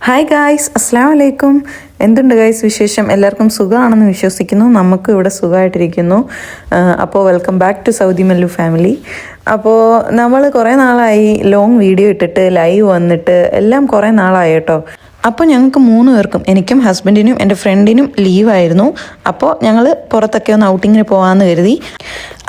Hi guys, അസ്സലാമു അലൈക്കും. എന്തുണ്ട് ഗായ്സ് വിശേഷം? എല്ലാവർക്കും സുഖമാണെന്ന് വിശ്വസിക്കുന്നു. നമുക്ക് ഇവിടെ സുഖമായിട്ടിരിക്കുന്നു. അപ്പോൾ welcome back to Saudi Mallu family. അപ്പോൾ നമ്മൾ കുറേ നാളായി ലോങ് വീഡിയോ ഇട്ടിട്ട് ലൈവ് വന്നിട്ട് എല്ലാം കുറേ നാളായി കേട്ടോ. അപ്പോൾ ഞങ്ങൾക്ക് 3 പേർക്കും, എനിക്കും ഹസ്ബൻഡിനും എൻ്റെ ഫ്രണ്ടിനും ലീവായിരുന്നു. അപ്പോൾ ഞങ്ങൾ പുറത്തൊക്കെ ഒന്ന് ഔട്ടിങ്ങിന് പോകാമെന്ന് കരുതി.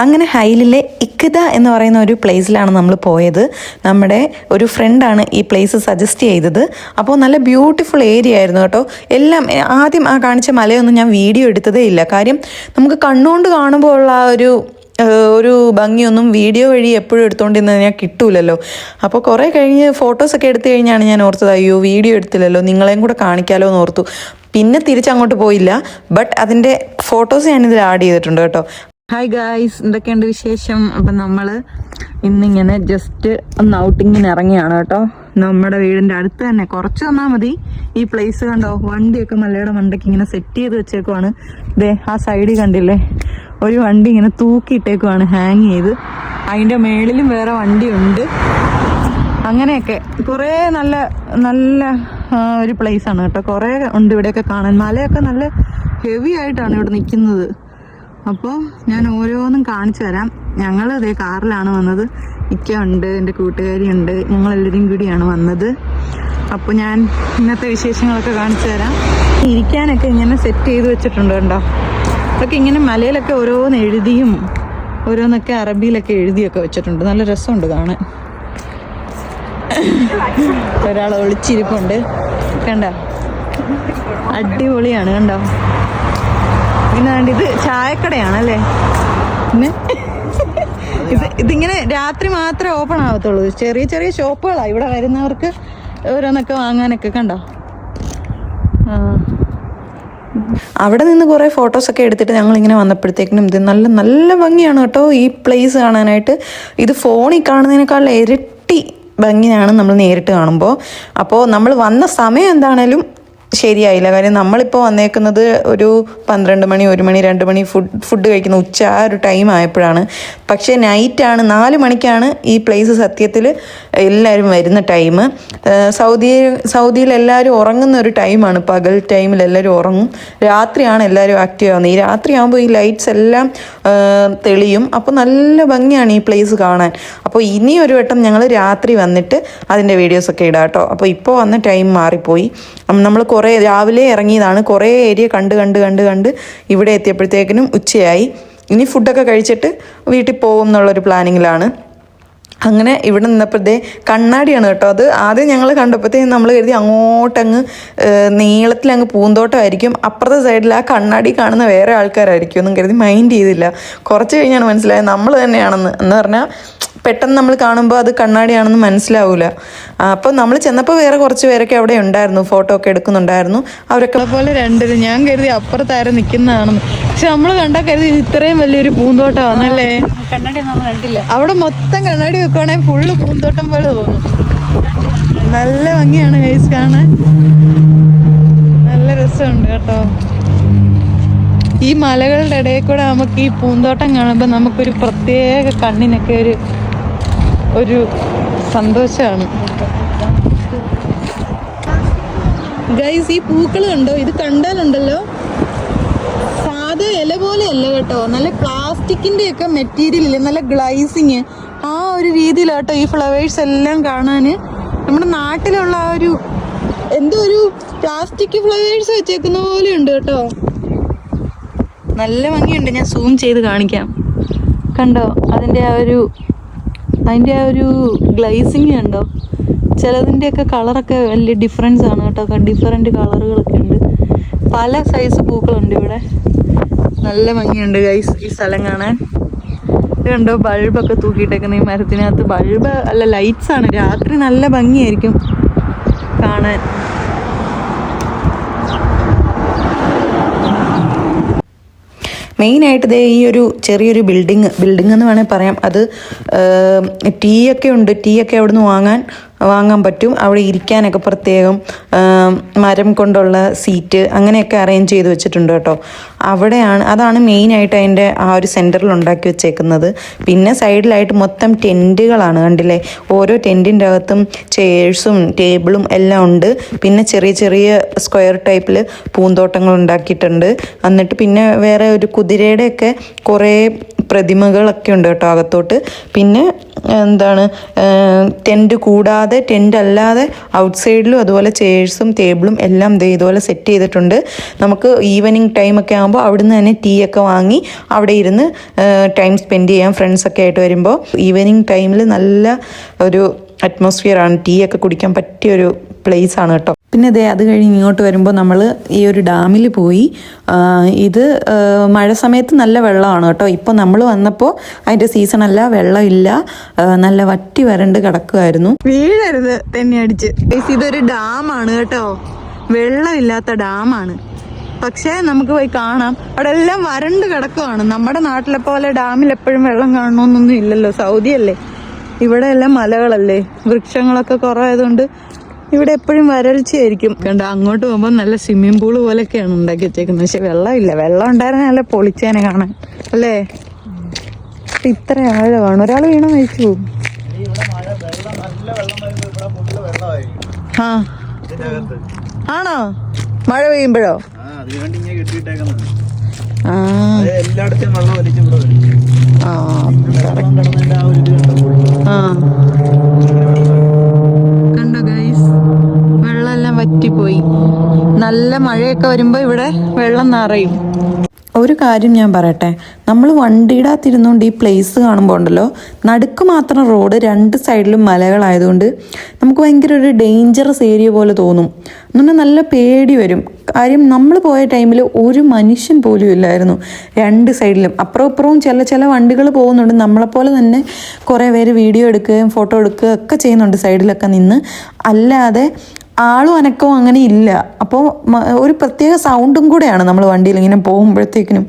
അങ്ങനെ ഹൈലിലെ ഇഖ്ത എന്ന് പറയുന്ന ഒരു പ്ലേസിലാണ് നമ്മൾ പോയത്. നമ്മുടെ ഒരു ഫ്രണ്ടാണ് ഈ പ്ലേസ് സജസ്റ്റ് ചെയ്തത്. അപ്പോൾ നല്ല ബ്യൂട്ടിഫുൾ ഏരിയ ആയിരുന്നു കേട്ടോ. എല്ലാം ആദ്യം ആ കാണിച്ച മലയൊന്നും ഞാൻ വീഡിയോ എടുത്തതേ ഇല്ല. കാര്യം നമുക്ക് കണ്ണുകൊണ്ട് കാണുമ്പോൾ ഉള്ള ഒരു ഭംഗിയൊന്നും വീഡിയോ വഴി എപ്പോഴും എടുത്തുകൊണ്ടിരുന്നത് ഞാൻ കിട്ടൂലല്ലോ. അപ്പോൾ കുറേ കഴിഞ്ഞ് ഫോട്ടോസൊക്കെ എടുത്തു കഴിഞ്ഞാണ് ഞാൻ ഓർത്തത്, അയ്യോ വീഡിയോ എടുത്തില്ലല്ലോ, നിങ്ങളെയും കൂടെ കാണിക്കാമല്ലോ എന്ന് ഓർത്തു. പിന്നെ തിരിച്ചങ്ങോട്ട് പോയില്ല. ബട്ട് അതിൻ്റെ ഫോട്ടോസ് ഞാനിതിൽ ആഡ് ചെയ്തിട്ടുണ്ട് കേട്ടോ. ഹായ് ഗായ്സ്, എന്തൊക്കെയുണ്ട് വിശേഷം? അപ്പം നമ്മൾ ഇന്നിങ്ങനെ ജസ്റ്റ് ഒന്ന് ഔട്ടിങ്ങിന് ഇറങ്ങിയാണ് കേട്ടോ. നമ്മുടെ വീടിൻ്റെ അടുത്ത് തന്നെ, കുറച്ച് വന്നാൽ മതി. ഈ പ്ലേസ് കണ്ടോ, വണ്ടിയൊക്കെ മലയുടെ മണ്ടയ്ക്ക് ഇങ്ങനെ സെറ്റ് ചെയ്ത് വെച്ചേക്കുവാണ്. ദേ ആ സൈഡിൽ കണ്ടില്ലേ, ഒരു വണ്ടി ഇങ്ങനെ തൂക്കിയിട്ടേക്കുവാണ്, ഹാങ് ചെയ്ത്. അതിൻ്റെ മേളിലും വേറെ വണ്ടിയുണ്ട്. അങ്ങനെയൊക്കെ കുറേ നല്ല നല്ല ഒരു പ്ലേസാണ് കേട്ടോ. കുറേ ഉണ്ട് ഇവിടെയൊക്കെ കാണാൻ. മലയൊക്കെ നല്ല ഹെവി ആയിട്ടാണ് ഇവിടെ നിൽക്കുന്നത്. അപ്പോൾ ഞാൻ ഓരോന്നും കാണിച്ചു തരാം. ഞങ്ങൾ ഇതേ കാറിലാണ് വന്നത്. ഇക്ക ഉണ്ട്, എൻ്റെ കൂട്ടുകാരിയുണ്ട്, ഞങ്ങളെല്ലാവരും കൂടിയാണ് വന്നത്. അപ്പോൾ ഞാൻ ഇന്നത്തെ വിശേഷങ്ങളൊക്കെ കാണിച്ചു തരാം. ഇരിക്കാനൊക്കെ ഇങ്ങനെ സെറ്റ് ചെയ്ത് വെച്ചിട്ടുണ്ട് കണ്ടോ. അതൊക്കെ ഇങ്ങനെ മലയിലൊക്കെ ഓരോന്ന് എഴുതിയും ഓരോന്നൊക്കെ അറബിയിലൊക്കെ എഴുതിയൊക്കെ വെച്ചിട്ടുണ്ട്. നല്ല രസമുണ്ട് കാണാൻ. ഒരാൾ ഒളിച്ചിരിപ്പുണ്ട് കണ്ടോ, അടിപൊളിയാണ് കണ്ടോ. പിന്നെ ഇത് ചായക്കടയാണല്ലേ. പിന്നെ ഇതിങ്ങനെ രാത്രി മാത്രമേ ഓപ്പൺ ആവത്തുള്ളൂ. ചെറിയ ചെറിയ ഷോപ്പുകളാണ് ഇവിടെ വരുന്നവർക്ക് ഓരോന്നൊക്കെ വാങ്ങാനൊക്കെ കണ്ടോ. അവിടെ നിന്ന് കുറേ ഫോട്ടോസൊക്കെ എടുത്തിട്ട് ഞങ്ങളിങ്ങനെ വന്നപ്പോഴത്തേക്കിനും ഇത് നല്ല നല്ല ഭംഗിയാണ് കേട്ടോ ഈ പ്ലേസ് കാണാനായിട്ട്. ഇത് ഫോണിൽ കാണുന്നതിനേക്കാൾ ഇരട്ടി ഭംഗിയാണ് നമ്മൾ നേരിട്ട് കാണുമ്പോൾ. അപ്പോൾ നമ്മൾ വന്ന സമയം എന്താണേലും ശരിയായില്ല. കാര്യം നമ്മളിപ്പോൾ വന്നേക്കുന്നത് ഒരു 12 മണി 1 മണി 2 മണി ഫുഡ് കഴിക്കുന്ന ഉച്ച ആ ഒരു ടൈം ആയപ്പോഴാണ്. പക്ഷേ നൈറ്റാണ്, 4 മണിക്കാണ് ഈ പ്ലേസ് സത്യത്തിൽ എല്ലാവരും വരുന്ന ടൈം. സൗദിയിൽ എല്ലാവരും ഉറങ്ങുന്ന ഒരു ടൈമാണ്. പകൽ ടൈമിൽ എല്ലാവരും ഉറങ്ങും. രാത്രിയാണ് എല്ലാവരും ആക്റ്റീവ് ആവുന്നത്. ഈ രാത്രി ആകുമ്പോൾ ഈ ലൈറ്റ്സ് എല്ലാം തെളിയും. അപ്പോൾ നല്ല ഭംഗിയാണ് ഈ പ്ലേസ് കാണാൻ. അപ്പോൾ ഇനി ഒരു വട്ടം ഞങ്ങൾ രാത്രി വന്നിട്ട് അതിൻ്റെ വീഡിയോസൊക്കെ ഇടാം കേട്ടോ. അപ്പോൾ ഇപ്പോൾ വന്ന ടൈം മാറിപ്പോയി. നമ്മൾ കുറേ രാവിലെ ഇറങ്ങിയതാണ്. കുറേ ഏരിയ കണ്ട് ഇവിടെ എത്തിയപ്പോഴത്തേക്കിനും ഉച്ചയായി. ഇനി ഫുഡൊക്കെ കഴിച്ചിട്ട് വീട്ടിൽ പോകും എന്നുള്ളൊരു പ്ലാനിങ്ങിലാണ്. അങ്ങനെ ഇവിടെ നിന്നപ്പോഴത്തേ കണ്ണാടിയാണ് കേട്ടോ. അത് ആദ്യം ഞങ്ങൾ കണ്ടപ്പോഴത്തേക്കും നമ്മൾ കരുതി അങ്ങോട്ടങ്ങ് നീളത്തിലങ്ങ് പൂന്തോട്ടമായിരിക്കും, അപ്പുറത്തെ സൈഡിൽ ആ കണ്ണാടി കാണുന്ന വേറെ ആൾക്കാരായിരിക്കും എന്നും കരുതി മൈൻഡ് ചെയ്തില്ല. കുറച്ച് കഴിഞ്ഞാണ് മനസ്സിലായത് നമ്മൾ തന്നെയാണെന്ന്. എന്ന് പറഞ്ഞാൽ പെട്ടെന്ന് നമ്മൾ കാണുമ്പോൾ അത് കണ്ണാടിയാണെന്ന് മനസ്സിലാവില്ല. അപ്പോൾ നമ്മൾ ചെന്നപ്പോൾ വേറെ കുറച്ച് പേരൊക്കെ അവിടെ ഉണ്ടായിരുന്നു, ഫോട്ടോ ഒക്കെ എടുക്കുന്നുണ്ടായിരുന്നു. അവരൊക്കെ പോലെ രണ്ടിലും ഞാൻ കരുതി അപ്പുറത്താരും നിൽക്കുന്നതാണെന്ന്. പക്ഷെ നമ്മൾ കണ്ടാൽ കരുതി ഇത്രയും വലിയൊരു പൂന്തോട്ടമാണല്ലേ. കണ്ണാടി നമ്മൾ കണ്ടില്ല. അവിടെ മൊത്തം കണ്ണാടി വെക്കുവാണെങ്കിൽ ഫുള്ള് പൂന്തോട്ടം പോലെ തോന്നും. നല്ല ഭംഗിയാണ് ഗൈസ് കാണാൻ. നല്ല രസമുണ്ട് കേട്ടോ. ഈ മലകളുടെ ഇടയിൽ കൂടെ നമുക്ക് ഈ പൂന്തോട്ടം കാണുമ്പോൾ നമുക്കൊരു പ്രത്യേക കണ്ണിനൊക്കെ ഒരു സന്തോഷമാണ് ഗൈസ്. ഈ പൂക്കൾ കണ്ടോ, ഇത് കണ്ടാലുണ്ടല്ലോ സാധാ ഇല പോലെ അല്ല കേട്ടോ. നല്ല പ്ലാസ്റ്റിക്കിന്റെ ഒക്കെ മെറ്റീരിയൽ ഇല്ലേ, നല്ല ഗ്ലൈസിങ്, ആ ഒരു രീതിയിലാട്ടോ ഈ ഫ്ലവേഴ്സ് എല്ലാം കാണാന്. നമ്മുടെ നാട്ടിലുള്ള ആ ഒരു എന്തോ ഒരു പ്ലാസ്റ്റിക് ഫ്ലവേഴ്സ് വെച്ചേക്കുന്ന പോലെ ഉണ്ട് കേട്ടോ. നല്ല ഭംഗിയുണ്ട്. ഞാൻ സൂം ചെയ്ത് കാണിക്കാം. കണ്ടോ അതിൻ്റെ ആ ഒരു ഗ്ലൈസിങ് കണ്ടോ. ചിലതിൻ്റെയൊക്കെ കളറൊക്കെ വലിയ ഡിഫറൻസ് ആണ് കേട്ടോ. ഡിഫറെൻറ്റ് കളറുകളൊക്കെ ഉണ്ട്. പല സൈസ് പൂക്കളുണ്ട് ഇവിടെ. നല്ല ഭംഗിയുണ്ട് ഗൈസ് ഈ സ്ഥലം കാണാൻ. ഇത് കണ്ടോ, ബൾബൊക്കെ തൂക്കിയിട്ടേക്കുന്ന ഈ മരത്തിനകത്ത്. ബൾബ് അല്ല, ലൈറ്റ്സ് ആണ്. രാത്രി നല്ല ഭംഗിയായിരിക്കും കാണാൻ. മെയിനായിട്ട് ഇതേ ഈ ഒരു ചെറിയൊരു ബിൽഡിങ് എന്ന് വേണമെങ്കിൽ പറയാം. അത് ടീ ഒക്കെ ഉണ്ട്. ടീ ഒക്കെ അവിടെ നിന്ന് വാങ്ങാൻ വാങ്ങാൻ പറ്റും. അവിടെ ഇരിക്കാനൊക്കെ പ്രത്യേകം മരം കൊണ്ടുള്ള സീറ്റ് അങ്ങനെയൊക്കെ അറേഞ്ച് ചെയ്ത് വെച്ചിട്ടുണ്ട് കേട്ടോ. അതാണ് മെയിനായിട്ട് അതിൻ്റെ ആ ഒരു സെൻറ്ററിൽ ഉണ്ടാക്കി വെച്ചേക്കുന്നത്. പിന്നെ സൈഡിലായിട്ട് മൊത്തം ടെൻറ്റുകളാണ്, കണ്ടില്ലേ? ഓരോ ടെൻറ്റിൻ്റെ അകത്തും ചെയേഴ്സും ടേബിളും എല്ലാം ഉണ്ട്. പിന്നെ ചെറിയ ചെറിയ സ്ക്വയർ ടൈപ്പിൽ പൂന്തോട്ടങ്ങൾ ഉണ്ടാക്കിയിട്ടുണ്ട്. എന്നിട്ട് പിന്നെ വേറെ ഒരു കുതിരയുടെയൊക്കെ കുറേ പ്രതിമകളൊക്കെ ഉണ്ട് കേട്ടോ അകത്തോട്ട്. പിന്നെ ടെൻറ്റ് കൂടാതെ ടെൻറ്റ് അല്ലാതെ ഔട്ട് സൈഡിലും അതുപോലെ ചെയേഴ്സും ടേബിളും എല്ലാം ഇതുപോലെ സെറ്റ് ചെയ്തിട്ടുണ്ട്. നമുക്ക് ഈവനിങ് ടൈമൊക്കെ ആകുമ്പോൾ അവിടുന്ന് തന്നെ ടീ ഒക്കെ വാങ്ങി അവിടെ ഇരുന്ന് ടൈം സ്പെൻഡ് ചെയ്യാം ഫ്രണ്ട്സൊക്കെ ആയിട്ട് വരുമ്പോൾ. ഈവനിങ് ടൈമിൽ നല്ല ഒരു അറ്റ്മോസ്ഫിയറാണ്, ടീ ഒക്കെ കുടിക്കാൻ പറ്റിയൊരു പ്ലേസ് ആണ് കേട്ടോ. പിന്നെ അത് കഴിഞ്ഞ് ഇങ്ങോട്ട് വരുമ്പോൾ നമ്മൾ ഈ ഒരു ഡാമിൽ പോയി. ഇത് മഴ സമയത്ത് നല്ല വെള്ളമാണ് കേട്ടോ. ഇപ്പോൾ നമ്മൾ വന്നപ്പോൾ അതിൻ്റെ സീസണല്ല, വെള്ളമില്ല, നല്ല വറ്റി വരണ്ട് കിടക്കുമായിരുന്നു. വീഴരുത് തന്നെ അടിച്ച്. ഇതൊരു ഡാമാണ് കേട്ടോ, വെള്ളമില്ലാത്ത ഡാമാണ്. പക്ഷേ നമുക്ക് പോയി കാണാം. അവിടെ എല്ലാം വരണ്ട് കിടക്കുവാണ്. നമ്മുടെ നാട്ടിലെ പോലെ ഡാമിൽ എപ്പോഴും വെള്ളം കാണണമെന്നൊന്നും ഇല്ലല്ലോ, സൗദി അല്ലേ. ഇവിടെ എല്ലാം മലകളല്ലേ, വൃക്ഷങ്ങളൊക്കെ കുറവായതുകൊണ്ട് ഇവിടെ എപ്പോഴും വരൾച്ചയായിരിക്കും. കണ്ട അങ്ങോട്ട് പോകുമ്പോൾ നല്ല സ്വിമ്മിംഗ് പൂള് പോലെയൊക്കെയാണ് ഉണ്ടാക്കി വെച്ചേക്കുന്നത്. പക്ഷെ വെള്ളമില്ല. വെള്ളം ഉണ്ടായിരുന്ന നല്ല പൊളിച്ചേനെ കാണാൻ അല്ലേ. ഇത്ര ആഴമാണ്, ഒരാൾ വീണ മരിച്ചു പോകും. ആ ആണോ? മഴ പെയ്യുമ്പോഴോ? കണ്ടോ ഗൈസ്, വെള്ളമെല്ലാം വറ്റിപ്പോയി. നല്ല മഴയൊക്കെ വരുമ്പോൾ ഇവിടെ വെള്ളം നിറയും. ഒരു കാര്യം ഞാൻ പറയട്ടെ, നമ്മൾ വണ്ടിയുടെ അകത്തിരുന്നുകൊണ്ട് ഈ പ്ലേസ് കാണുമ്പോൾ ഉണ്ടല്ലോ, നടുക്ക് മാത്രം റോഡ്, രണ്ട് സൈഡിലും മലകളായതുകൊണ്ട് നമുക്ക് ഭയങ്കര ഒരു ഡേഞ്ചറസ് ഏരിയ പോലെ തോന്നും. എന്നുപറഞ്ഞാൽ നല്ല പേടി വരും. കാര്യം നമ്മൾ പോയ ടൈമിൽ ഒരു മനുഷ്യൻ പോലും ഇല്ലായിരുന്നു രണ്ട് സൈഡിലും. അപ്പുറവും ഇപ്പുറവും ചില വണ്ടികൾ പോകുന്നുണ്ട്. നമ്മളെപ്പോലെ തന്നെ കുറേ പേര് വീഡിയോ എടുക്കുകയും ഫോട്ടോ എടുക്കുകയും ഒക്കെ ചെയ്യുന്നുണ്ട് സൈഡിലൊക്കെ നിന്ന്. അല്ലാതെ ആളും അനക്കവും അങ്ങനെ ഇല്ല. അപ്പോൾ ഒരു പ്രത്യേക സൗണ്ടും കൂടെയാണ് നമ്മൾ വണ്ടിയിൽ ഇങ്ങനെ പോകുമ്പോഴത്തേക്കിനും.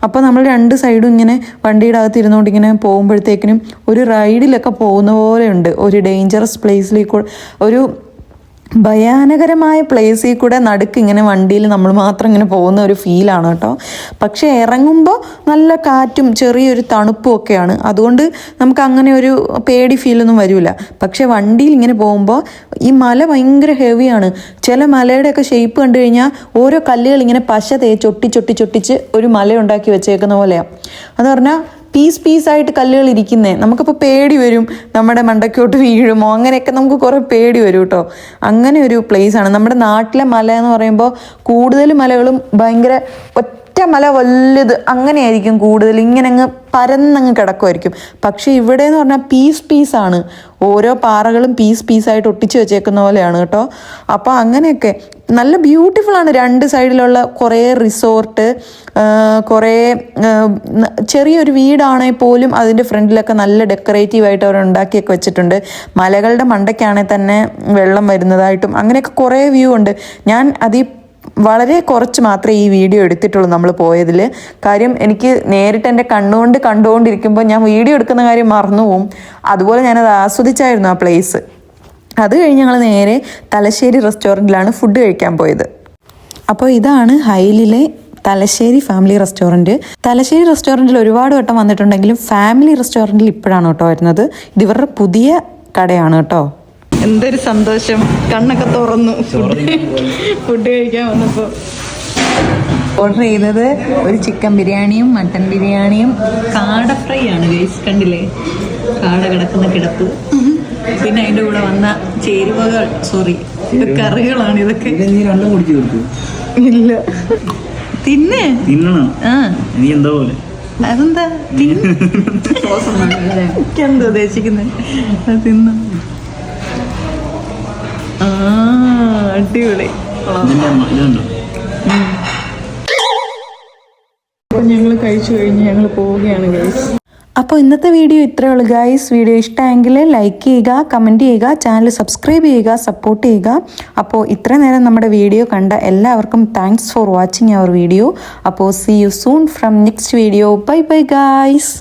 അപ്പോൾ നമ്മൾ രണ്ട് സൈഡും ഇങ്ങനെ വണ്ടിയുടെ അകത്ത് ഇരുന്നുകൊണ്ട് ഇങ്ങനെ പോകുമ്പോഴത്തേക്കിനും ഒരു റൈഡിലൊക്കെ പോകുന്ന പോലെ ഉണ്ട്. ഒരു ഡേഞ്ചറസ് പ്ലേസിലേക്ക്, ഒരു ഭയാനകരമായ പ്ലേസിൽ കൂടെ നടുക്ക് ഇങ്ങനെ വണ്ടിയിൽ നമ്മൾ മാത്രം ഇങ്ങനെ പോകുന്ന ഒരു ഫീലാണ് കേട്ടോ. പക്ഷേ ഇറങ്ങുമ്പോൾ നല്ല കാറ്റും ചെറിയൊരു തണുപ്പും ഒക്കെയാണ്. അതുകൊണ്ട് നമുക്ക് അങ്ങനെ ഒരു പേടി ഫീലൊന്നും വരില്ല. പക്ഷേ വണ്ടിയിൽ ഇങ്ങനെ പോകുമ്പോൾ ഈ മല ഭയങ്കര ഹെവിയാണ്. ചില മലയുടെയൊക്കെ ഷേപ്പ് കണ്ടു കഴിഞ്ഞാൽ ഓരോ കല്ലുകൾ ഇങ്ങനെ പശ ചൊട്ടിച്ച് ഒരു മല ഉണ്ടാക്കി വെച്ചേക്കുന്ന പോലെയാണ്. അത് പറഞ്ഞാൽ പീസായിട്ട് കല്ലുകൾ ഇരിക്കുന്നേ. നമുക്കപ്പോൾ പേടി വരും, നമ്മുടെ മണ്ടയ്ക്കോട്ട് വീഴുമോ, അങ്ങനെയൊക്കെ നമുക്ക് കുറേ പേടി വരും കേട്ടോ. അങ്ങനെ ഒരു പ്ലേസാണ്. നമ്മുടെ നാട്ടിലെ മല എന്ന് പറയുമ്പോൾ കൂടുതൽ മലകളും ഭയങ്കര ഒറ്റ മല വലുത് അങ്ങനെയായിരിക്കും കൂടുതൽ, ഇങ്ങനെ അങ്ങ് പരന്നങ്ങ് കിടക്കുമായിരിക്കും. പക്ഷേ ഇവിടെ എന്ന് പറഞ്ഞാൽ പീസാണ്. ഓരോ പാറകളും പീസായിട്ട് ഒട്ടിച്ച് വെച്ചേക്കുന്ന പോലെയാണ് കേട്ടോ. അപ്പോൾ അങ്ങനെയൊക്കെ നല്ല ബ്യൂട്ടിഫുള്ളാണ്. രണ്ട് സൈഡിലുള്ള കുറേ റിസോർട്ട്, കുറേ ചെറിയൊരു വീടാണെങ്കിൽ പോലും അതിൻ്റെ ഫ്രണ്ടിലൊക്കെ നല്ല ഡെക്കറേറ്റീവായിട്ട് അവർ ഉണ്ടാക്കിയൊക്കെ വെച്ചിട്ടുണ്ട്. മലകളുടെ മണ്ടയ്ക്കാണെങ്കിൽ തന്നെ വെള്ളം വരുന്നതായിട്ടും അങ്ങനെയൊക്കെ കുറേ വ്യൂ ഉണ്ട്. ഞാൻ വളരെ കുറച്ച് മാത്രമേ ഈ വീഡിയോ എടുത്തിട്ടുള്ളൂ നമ്മൾ പോയതിൽ. കാര്യം എനിക്ക് നേരിട്ട് എൻ്റെ കണ്ടുകൊണ്ടിരിക്കുമ്പോൾ ഞാൻ വീഡിയോ എടുക്കുന്ന കാര്യം മറന്നു പോവും. അതുപോലെ ഞാനത് ആസ്വദിച്ചായിരുന്നു ആ പ്ലേസ്. അത് കഴിഞ്ഞ് ഞങ്ങൾ നേരെ തലശ്ശേരി റെസ്റ്റോറൻറ്റിലാണ് ഫുഡ് കഴിക്കാൻ പോയത്. അപ്പോൾ ഇതാണ് ഹൈലിലെ തലശ്ശേരി ഫാമിലി റെസ്റ്റോറൻറ്റ്. തലശ്ശേരി റെസ്റ്റോറൻറ്റിൽ ഒരുപാട് വട്ടം വന്നിട്ടുണ്ടെങ്കിലും ഫാമിലി റെസ്റ്റോറൻറ്റിൽ ഇപ്പോഴാണ് കേട്ടോ വരുന്നത്. ഇത് ഇവരുടെ പുതിയ കടയാണ് കേട്ടോ. എന്തൊരു സന്തോഷം, കണ്ണൊക്കെ തുറന്നു ഫുഡ് കഴിക്കാൻ വന്നപ്പോൾ. ഓർഡർ ചെയ്തത് ഒരു ചിക്കൻ ബിരിയാണിയും മട്ടൻ ബിരിയാണിയും കാട ഫ്രൈ ആണ് ഗൈസ്. കണ്ടില്ലേ കാട കിടക്കുന്ന കിടപ്പ്. പിന്നെ അതിൻ്റെ കൂടെ വന്ന ചേരുവകൾ, കറികളാണ് ഇതൊക്കെ. ഇല്ല അതെന്താ എന്താ ഉദ്ദേശിക്കുന്നത്? തിന്നു. അടിപൊളി. അപ്പോൾ ഞങ്ങൾ കഴിച്ചു കഴിഞ്ഞ് ഞങ്ങൾ പോവുകയാണ് ഗൈസ്. അപ്പോൾ ഇന്നത്തെ വീഡിയോ ഇത്രയേ ഉള്ളൂ ഗൈസ്. വീഡിയോ ഇഷ്ടമായെങ്കിൽ ലൈക്ക് ചെയ്യുക, കമൻറ്റ് ചെയ്യുക, ചാനൽ സബ്സ്ക്രൈബ് ചെയ്യുക, സപ്പോർട്ട് ചെയ്യുക. അപ്പോൾ ഇത്ര നേരം നമ്മുടെ വീഡിയോ കണ്ട എല്ലാവർക്കും thanks for watching our video. അപ്പോൾ see you soon from next video. Bye bye guys.